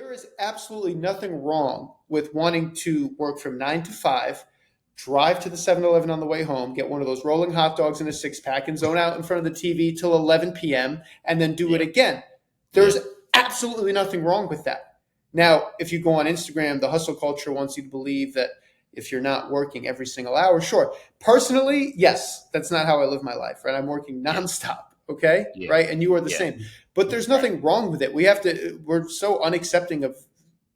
There is absolutely nothing wrong with wanting to work from 9 to 5, drive to the 7-Eleven on the way home, get one of those rolling hot dogs in a six-pack and zone out in front of the TV till 11 p.m. and then do it again. There's absolutely nothing wrong with that. Now, if you go on Instagram, the hustle culture wants you to believe that if you're not working every single hour, sure. Personally, yes, that's not how I live my life, right? I'm working nonstop, okay? Yeah. Right? And you are the same. But there's nothing wrong with it. We're so unaccepting of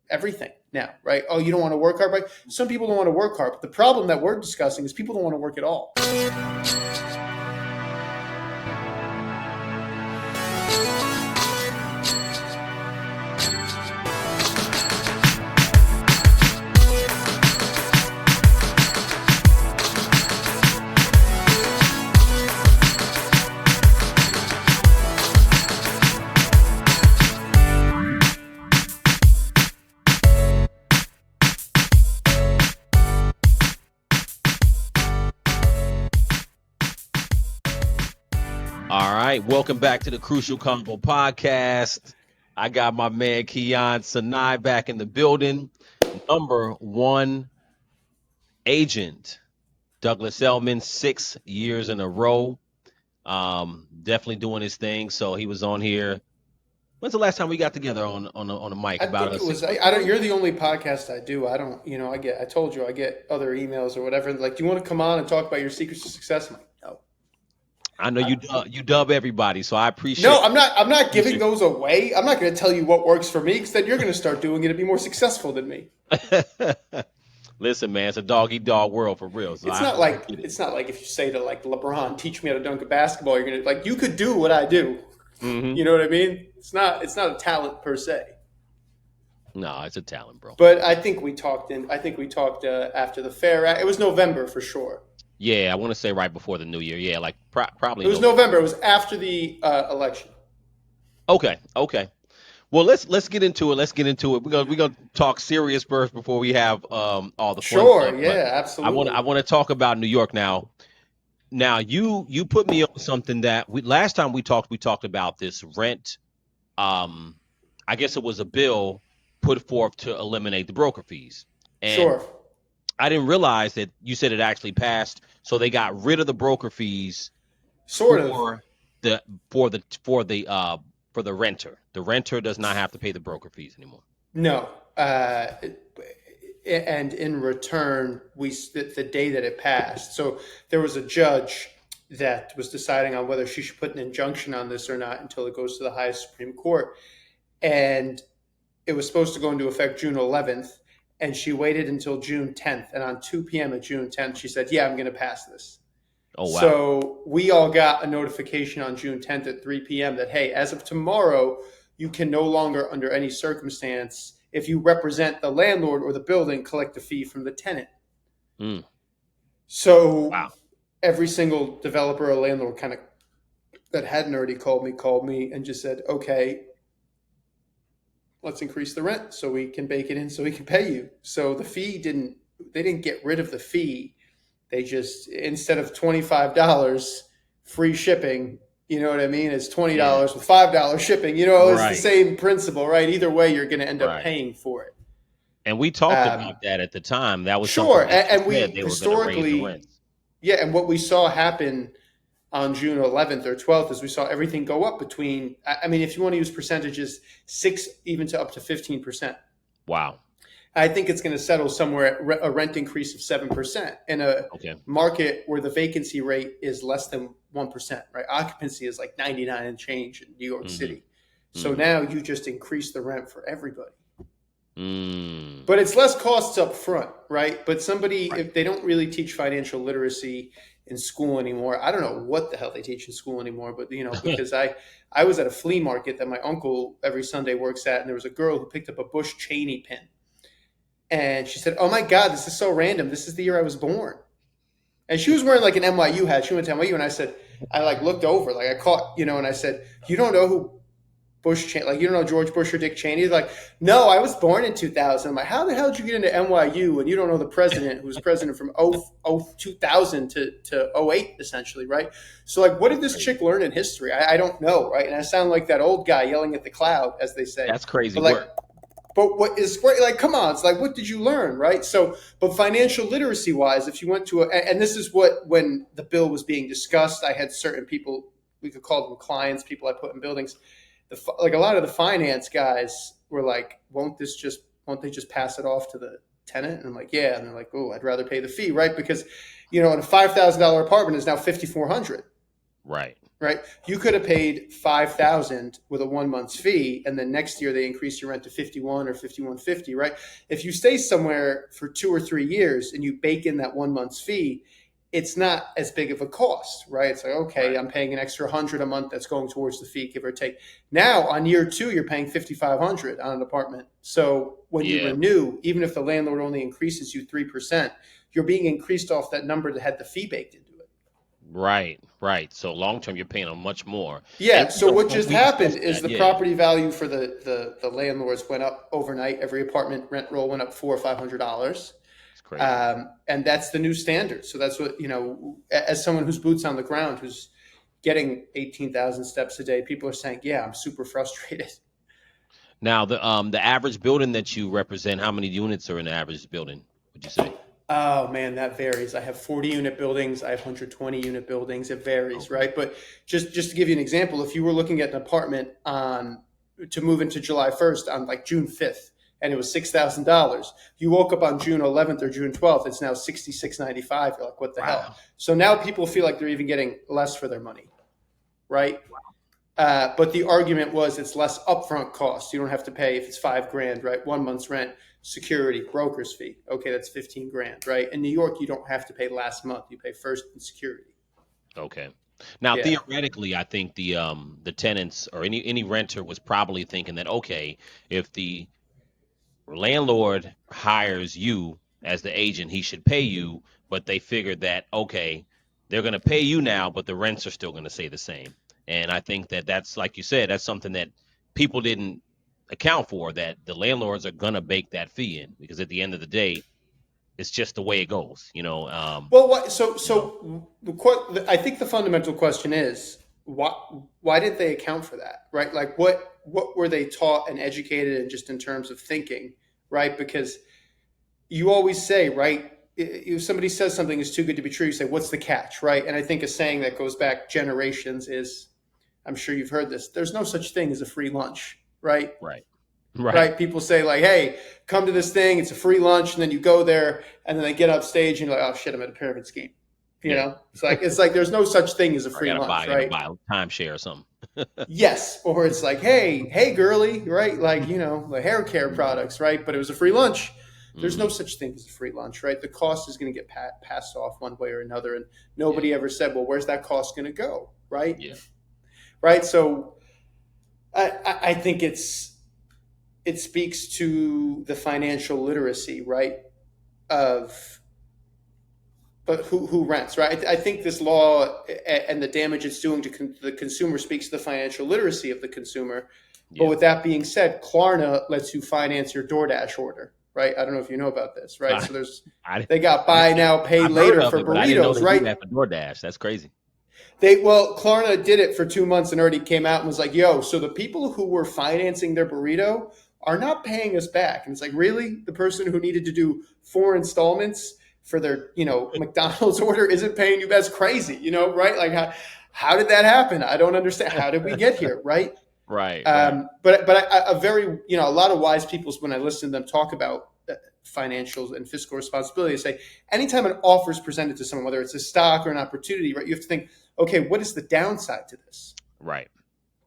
everything now, right? Oh, you don't want to work hard, right? Some people don't want to work hard. But the problem that we're discussing is people don't want to work at all. All right, welcome back to the Crucial Convo podcast. I got my man Keon Sinai back in the building. Number one agent, Douglas Elman, 6 years in a row. Definitely doing his thing. So he was on here. When's the last time we got together on a mic? You're the only podcast I do. I told you I get other emails or whatever. Like, do you want to come on and talk about your secrets to success? I'm like, no. I know you dub everybody, so I appreciate. No, I'm not giving those away. I'm not going to tell you what works for me because then you're going to start doing it and be more successful than me. Listen, man, it's a dog-eat-dog world for real. So it's not like if you say to like LeBron, teach me how to dunk a basketball, you're gonna you could do what I do. Mm-hmm. You know what I mean? It's not a talent per se. No, it's a talent, bro. But I think we talked after the fair. It was November for sure. Yeah, I want to say right before the new year. Yeah, like probably. It was November. It was after the election. Okay. Well, let's get into it. We're gonna talk serious first before we have all the fun stuff. Yeah, absolutely. I want to talk about New York now. Now you put me on something that last time we talked about this rent. I guess it was a bill put forth to eliminate the broker fees. And sure. I didn't realize that you said it actually passed, so they got rid of the broker fees. For the renter. The renter does not have to pay the broker fees anymore. No. And in return, the day that it passed. So there was a judge that was deciding on whether she should put an injunction on this or not until it goes to the highest Supreme Court. And it was supposed to go into effect June 11th. And she waited until June 10th. And on 2 p.m. of June 10th, she said, yeah, I'm going to pass this. Oh, wow. So we all got a notification on June 10th at 3 p.m. that, hey, as of tomorrow, you can no longer, under any circumstance, if you represent the landlord or the building, collect a fee from the tenant. Mm. So every single developer or landlord that hadn't already called me and just said, okay, let's increase the rent so we can bake it in so we can pay you. So the fee they didn't get rid of the fee. They just, instead of $25 free shipping, you know what I mean? It's $20 with $5 shipping. You know, it's the same principle, right? Either way, you're going to end up paying for it. And we talked about that at the time. That was sure. And we historically, and what we saw happen on June 11th or 12th is we saw everything go up between, I mean, if you want to use percentages, 6 even to up to 15%. Wow. I think it's going to settle somewhere at a rent increase of 7% in a market where the vacancy rate is less than 1%, right? Occupancy is like 99 and change in New York City. So now you just increase the rent for everybody. But it's less costs up front, right? But if they don't really teach financial literacy in school anymore, I don't know what the hell they teach in school anymore, but because I was at a flea market that my uncle every Sunday works at, and there was a girl who picked up a Bush Cheney pin. And she said, oh my God, this is so random. This is the year I was born. And she was wearing like an NYU hat. She went to NYU, and I said, I looked over, I caught, and I said, you don't know who Bush Cheney, you don't know George Bush or Dick Cheney? He's like, no, I was born in 2000. I'm like, how the hell did you get into NYU and you don't know the president who was president from 2000 to 08, essentially, right? So what did this chick learn in history? I don't know, right? And I sound like that old guy yelling at the cloud, as they say. That's crazy work. But what is great, like, come on, it's like, what did you learn, right? So, but financial literacy wise, if you went to and this is what, when the bill was being discussed, I had certain people, we could call them clients, people I put in buildings, like a lot of the finance guys were like, won't they just pass it off to the tenant? And I'm like, yeah. And they're like, oh, I'd rather pay the fee, right? Because, in a $5,000 apartment is now $5,400. Right. Right. You could have paid $5,000 with a 1 month's fee, and then next year they increase your rent to 51 or 51.50. Right. If you stay somewhere for 2 or 3 years and you bake in that 1 month's fee, it's not as big of a cost. Right. It's like, okay, right, I'm paying an extra $100 a month that's going towards the fee, give or take. Now on year 2, you're paying $5,500 on an apartment. So when you renew, even if the landlord only increases you 3%, you're being increased off that number that had the fee baked into it. Right. So long term, you're paying them much more. Yeah. And so what just happened is the property value for the landlords went up overnight. Every apartment rent roll went up $400 or $500. That's crazy. And that's the new standard. So that's what, as someone whose boots on the ground, who's getting 18,000 steps a day, people are saying, yeah, I'm super frustrated. Now, the average building that you represent, how many units are in the average building, would you say? Oh man, that varies. I have 40-unit buildings. I have 120-unit buildings. It varies, okay, right? But just to give you an example, if you were looking at an apartment to move into July 1st on like June 5th, and it was $6,000, you woke up on June 11th or June 12th, it's now $6,695. You're like, what the hell? So now people feel like they're even getting less for their money, right? But the argument was it's less upfront costs. You don't have to pay if it's $5,000, right? 1 month's rent, security, broker's fee. Okay, that's $15,000, right? In New York, you don't have to pay last month. You pay first in security. Okay. Now, theoretically, I think the tenants or any renter was probably thinking that, okay, if the landlord hires you as the agent, he should pay you. But they figured that, okay, they're going to pay you now, but the rents are still going to stay the same. And I think that that's, like you said, that's something that people didn't account for, that the landlords are going to bake that fee in, because at the end of the day, it's just the way it goes, Well, I think the fundamental question is, why did they account for that, right? Like what were they taught and educated in, just in terms of thinking, right? Because you always say, right, if somebody says something is too good to be true, you say, what's the catch, right? And I think a saying that goes back generations is, I'm sure you've heard this, there's no such thing as a free lunch, right? Right. People say like, hey, come to this thing, it's a free lunch, and then you go there and then they get up stage and you're like, oh shit, I'm at a pyramid scheme. You know? It's like there's no such thing as a free lunch, right? Buy timeshare or something. Yes. Or it's like, hey girly, right? Like, the hair care products, right? But it was a free lunch. There's no such thing as a free lunch, right? The cost is going to get passed off one way or another. And nobody ever said, well, where's that cost going to go? Right. Yeah. Right. So I think it speaks to the financial literacy, right? But who rents, right? I think this law and the damage it's doing to the consumer speaks to the financial literacy of the consumer. But with that being said, Klarna lets you finance your DoorDash order, right? I don't know if you know about this, right? So they got buy now, pay later for burritos, right? Do that for DoorDash. That's crazy. Klarna did it for 2 months and already came out and was like, yo, so the people who were financing their burrito are not paying us back. And it's like, really? The person who needed to do 4 installments for their, McDonald's order isn't paying you? That's crazy, right? Like, how did that happen? I don't understand. How did we get here, right? Right. But a lot of wise people, when I listen to them talk about financials and fiscal responsibility, say anytime an offer is presented to someone, whether it's a stock or an opportunity, right, you have to think, okay, what is the downside to this? Right.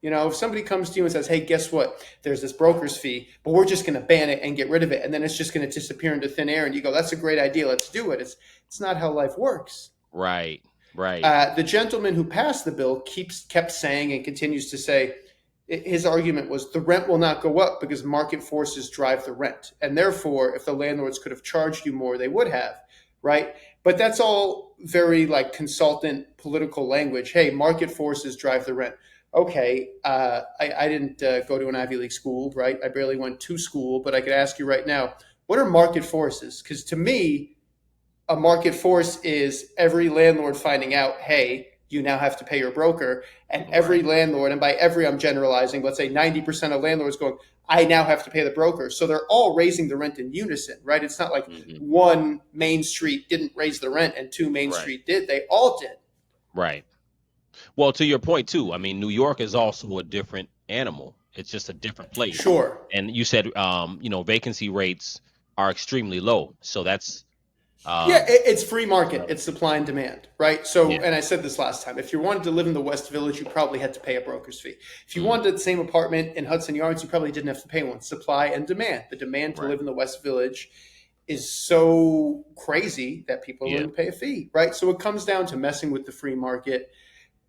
If somebody comes to you and says, hey, guess what? There's this broker's fee, but we're just going to ban it and get rid of it, and then it's just going to disappear into thin air, and you go, that's a great idea, let's do it. It's not how life works. Right. The gentleman who passed the bill kept saying and continues to say, his argument was the rent will not go up because market forces drive the rent. And therefore, if the landlords could have charged you more, they would have, right? But that's all very like consultant political language. Hey, market forces drive the rent. Okay, I didn't go to an Ivy League school, right? I barely went to school, but I could ask you right now, what are market forces? Because to me, a market force is every landlord finding out, hey, you now have to pay your broker, and every landlord, and by every I'm generalizing, let's say 90% of landlords going, I now have to pay the broker. So they're all raising the rent in unison, right? It's not like one Main Street didn't raise the rent and two Main Street did. They all did. Right. Well, to your point too, I mean, New York is also a different animal. It's just a different place. Sure. And you said, vacancy rates are extremely low. So that's it's free market. It's supply and demand, right? So, and I said this last time, if you wanted to live in the West Village, you probably had to pay a broker's fee. If you wanted the same apartment in Hudson Yards, you probably didn't have to pay one. Supply and demand. The demand to live in the West Village is so crazy that people are willing to pay a fee, right? So it comes down to messing with the free market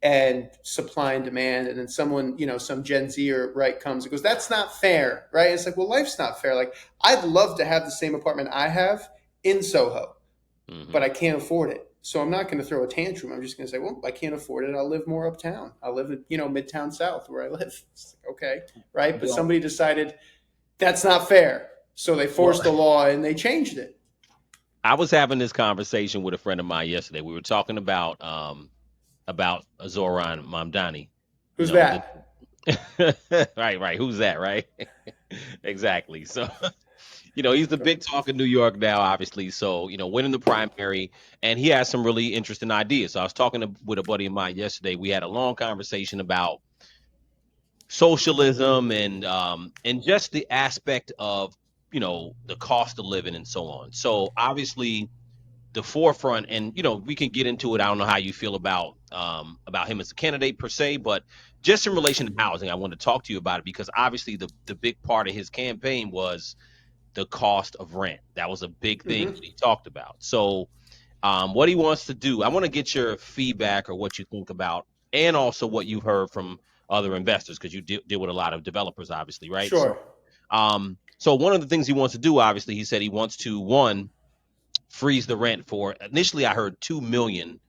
and supply and demand. And then someone, some Gen Zer, right, comes and goes, that's not fair, right? It's like, well, life's not fair. Like, I'd love to have the same apartment I have in Soho, but I can't afford it. So I'm not going to throw a tantrum. I'm just going to say, well, I can't afford it. I'll live more uptown. I'll live in, Midtown South where I live. It's like, okay, right? But somebody decided that's not fair. So they forced the law and they changed it. I was having this conversation with a friend of mine yesterday. We were talking about Zoran Mamdani. Who's that? Right. Who's that, right? Exactly. So, he's the big talk in New York now, obviously. So, winning the primary, and he has some really interesting ideas. So I was talking with a buddy of mine yesterday. We had a long conversation about socialism and just the aspect of, the cost of living and so on. So obviously the forefront, and we can get into it. I don't know how you feel about him as a candidate per se, but just in relation to housing, I want to talk to you about it because obviously the big part of his campaign was the cost of rent. That was a big thing that he talked about. So what he wants to do, I want to get your feedback or what you think about, and also what you've heard from other investors, because you deal with a lot of developers, obviously, right? Sure. So one of the things he wants to do, obviously, he said he wants to, one, freeze the rent for, initially I heard 2 million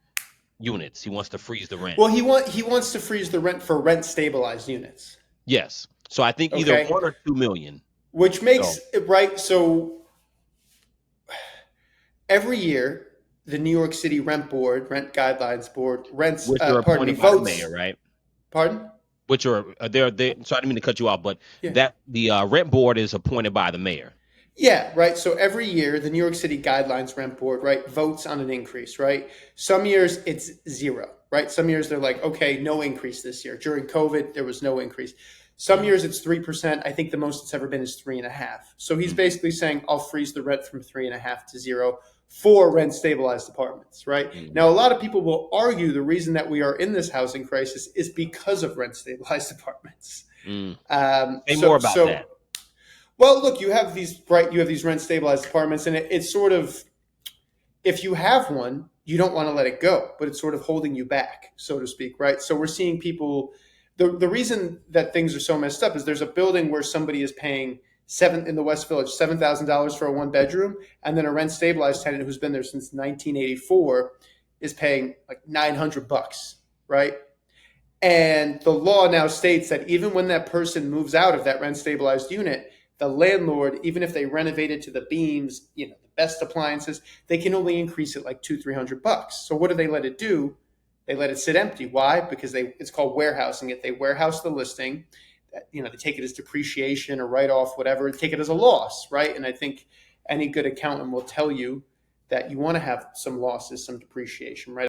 units. He wants to freeze the rent. Well, he wants to freeze the rent for rent stabilized units. Yes. So I think either 1 or 2 million. Which makes it right. So every year, the New York City Rent Guidelines Board votes. Mayor, right? Pardon? Which are they're so I didn't mean to cut you off, but that the rent board is appointed by the mayor. Yeah, right. So every year, the New York City Guidelines Rent Board, right, votes on an increase, right? Some years it's 0, right? Some years they're like, okay, no increase this year. During COVID, there was no increase. Some years it's 3%. I think the most it's ever been is 3.5%. So he's basically saying, I'll freeze the rent from 3.5 to 0 for rent stabilized apartments, right? Now, a lot of people will argue the reason that we are in this housing crisis is because of rent stabilized apartments. Say more about that. Well, look, you have these rent stabilized apartments, and it's sort of, if you have one, you don't want to let it go, but it's sort of holding you back, so to speak, right? So we're seeing people, the reason that things are so messed up is there's a building where somebody is paying in the West Village, $7,000 for a 1-bedroom, and then a rent stabilized tenant who's been there since 1984 is paying like $900, right? And the law now states that even when that person moves out of that rent stabilized unit, the landlord, even if they renovate it to the beams, the best appliances, they can only increase it like $200-300. So what do they let it do? They let it sit empty. Why? Because it's called warehousing it. They warehouse the listing. They take it as depreciation or write off, whatever. Take it as a loss, right? And I think any good accountant will tell you that you want to have some losses, some depreciation, right?